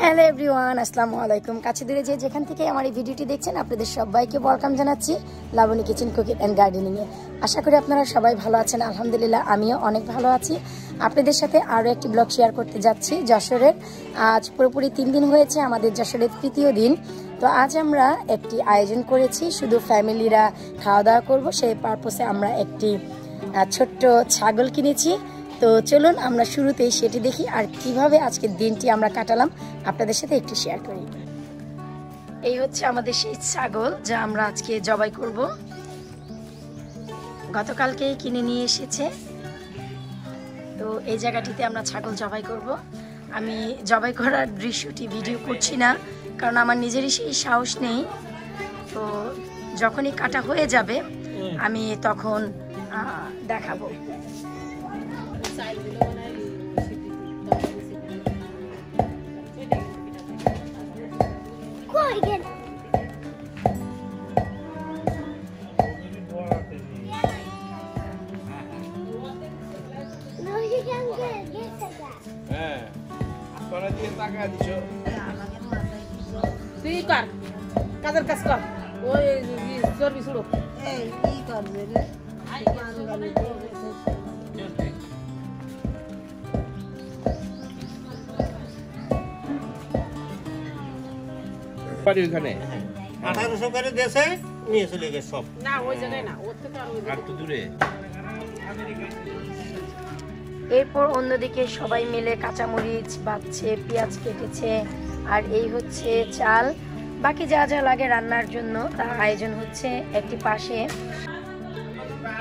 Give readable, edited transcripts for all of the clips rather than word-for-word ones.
Hello everyone, আসসালামু আলাইকুম। কাছে দূরে যে যেখান থেকে আমার এই ভিডিওটি দেখছেন আপনাদের সবাইকে ওয়েলকাম জানাচ্ছি লাবণী কিচেন কুকিং অ্যান্ড গার্ডেনিংয়ে। আশা করি আপনারা সবাই ভালো আছেন। আলহামদুলিল্লাহ আমিও অনেক ভালো আছি। আপনাদের সাথে আরও একটি ব্লগ শেয়ার করতে যাচ্ছি যশোরের। আজ পুরোপুরি 3 দিন হয়েছে আমাদের যশোরের তৃতীয় দিন। তো আজ আমরা একটি আয়োজন করেছি, শুধু ফ্যামিলিরা খাওয়া দাওয়া করবো সেই পারপোসে আমরা একটি ছোট্ট ছাগল কিনেছি। তো চলুন আমরা শুরুতেই সেটি দেখি আর কিভাবে আজকের দিনটি আমরা কাটালাম আপনাদের সাথে একটু শেয়ার করি। এই হচ্ছে আমাদের সেই ছাগল যা আমরা আজকে জবাই করব। গতকালকেই কিনে নিয়ে এসেছে। তো এই জায়গাটিতে আমরা ছাগল জবাই করব। আমি জবাই করার দৃশ্যটি ভিডিও করছি না, কারণ আমার নিজেরই সেই সাহস নেই। তো যখনই কাটা হয়ে যাবে আমি তখন দেখাবো। তুই কর কাজের কাজ কর, ওই চর্বি ছুড়ো। ওখানে 1800 করে দেশে নিয়ে চলে গেছে সব। না ওই জায়গায় না, ওর থেকে আর তো দূরে। এরপর অন্যদিকে সবাই মিলে কাঁচামরিচ বাচ্ছে, পেঁয়াজ কেটেছে, আর এই হচ্ছে চাল, বাকি যা যা লাগে রান্নার জন্য তা আয়োজন হচ্ছে একটি পাশে।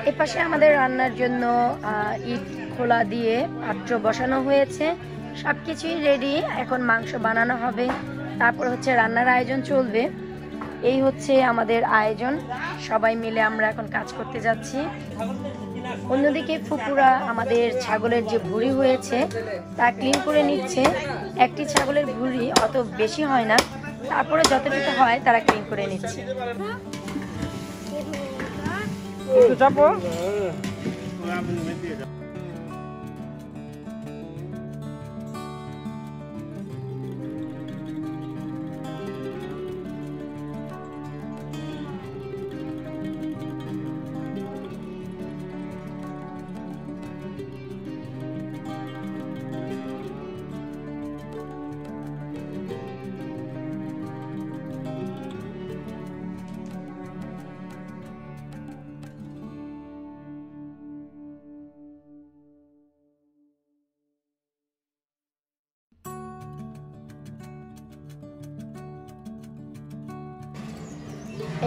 এ পাশে আমাদের রান্নার জন্য ইট খোলা দিয়ে পাত্র বসানো হয়েছে, সবকিছুই রেডি। এখন মাংস বানানো হবে, তারপর হচ্ছে রান্নার আয়োজন চলবে। এই হচ্ছে আমাদের আয়োজন, সবাই মিলে আমরা এখন কাজ করতে যাচ্ছি। অন্যদিকে ফুপুরা আমাদের ছাগলের যে ভুঁড়ি হয়েছে তা ক্লিন করে নিচ্ছে। একটি ছাগলের ভুঁড়ি অত বেশি হয় না, তারপরে যতটুকু হয় তারা ক্লিন করে নিচ্ছে।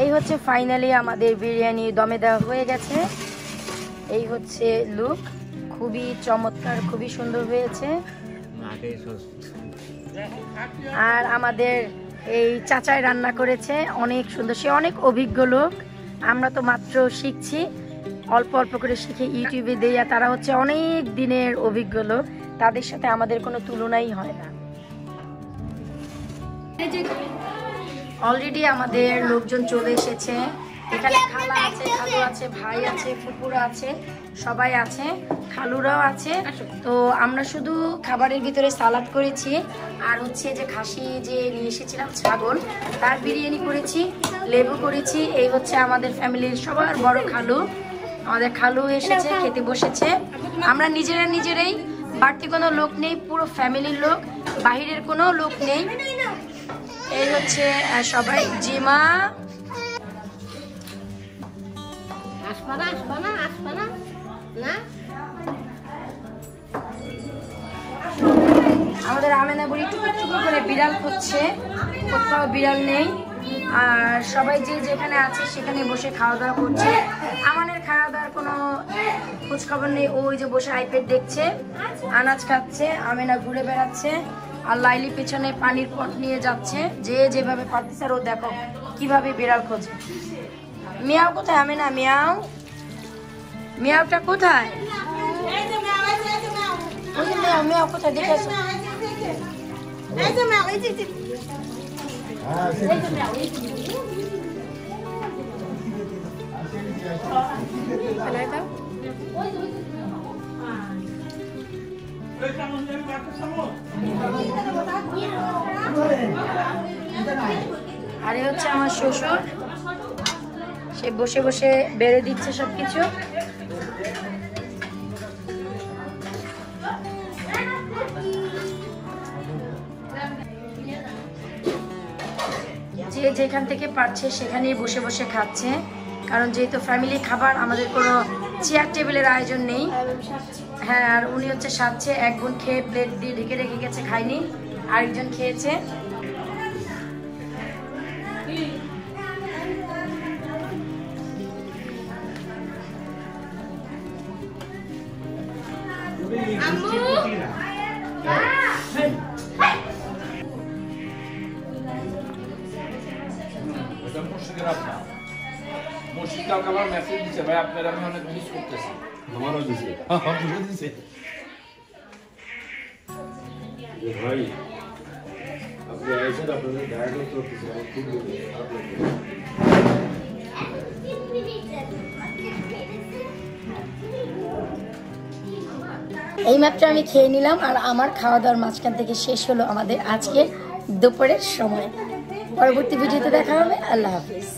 এই হচ্ছে ফাইনালি আমাদের বিরিয়ানি দমে দেওয়া হয়ে গেছে। এই হচ্ছে লুক, খুবই চমৎকার, খুবই সুন্দর হয়েছে। আর আমাদের এই চাচাই রান্না করেছে, অনেক সুন্দর, সে অনেক অভিজ্ঞ লোক। আমরা তো মাত্র শিখছি, অল্প অল্প করে শিখে ইউটিউবে দেয়া, তারা হচ্ছে অনেক দিনের অভিজ্ঞ লোক, তাদের সাথে আমাদের কোনো তুলনাই হয় না। অলরেডি আমাদের লোকজন চলে এসেছে। এখানে খালা আছে, খালু আছে, ভাই আছে, ফুপুরা আছে, সবাই আছে, খালুরাও আছে। তো আমরা শুধু খাবারের ভিতরে সালাদ করেছি, আর হচ্ছে যে খাসি যে নিয়ে এসেছিলাম ছাগল, তার বিরিয়ানি করেছি, লেবু করেছি। এই হচ্ছে আমাদের ফ্যামিলির সবার বড় খালু, আমাদের খালু এসেছে, খেতে বসেছে। আমরা নিজেরাই, বাড়তি কোনো লোক নেই, পুরো ফ্যামিলির লোক, বাহিরের কোনো লোক নেই। এই হচ্ছে সবাই। জিমা আমাদের আমেনা বুড়ি টুকু করে বিড়াল খুঁজছে, কোথাও বিড়াল নেই। আর সবাই যে যেখানে আছে সেখানে বসে খাওয়া দাওয়া করছে। আমাদের খাওয়া দাওয়ার কোনো খোঁজ খবর নেই। ওই যে বসে আইপ্যাড দেখছে, আনাজ খাচ্ছে, আমেনা ঘুরে বেড়াচ্ছে, আর লাইলি পেছনে পানির পট নিয়ে যাচ্ছে, যে যেভাবে পারতেছে। আর ও দেখো কিভাবে বিড়াল খোঁজে। মিয়াও কোথায়? আমেনা মিয়াও, মিয়াওটা কোথায়? মিয়াও কোথায় দেখে আসো। আর এই হচ্ছে আমার শ্বশুর, সে বসে বসে বেড়ে দিচ্ছে সবকিছু। যে যেখান থেকে পারছে সেখানেই বসে বসে খাচ্ছে, কারণ যেহেতু ফ্যামিলি খাবার, আমাদের কোনো চেয়ার টেবিলের আয়োজন নেই। হ্যাঁ, আর উনি হচ্ছে সাজছে, এক বোন খেয়ে প্লেট দিয়ে ঢেকে রেখে গেছে, খায়নি, আরেকজন খেয়েছে। মুর্শিদ কালকে আমার মেসেজ দিচ্ছে, ভাই আপনার আমি অনেক মিস করতেছি। আমারও দিছে দিছে ভাই, আপনি আইসেন, আপনাদের ডায়াগ্নোজ করতেছি, আমার খুব খারাপ লাগছে। এইমাত্র আমি খেয়ে নিলাম, আর আমার খাওয়া দাওয়ার মাঝখান থেকে শেষ হলো আমাদের আজকে দুপুরের সময়। পরবর্তী ভিডিওতে দেখা হবে। আল্লাহ হাফিজ।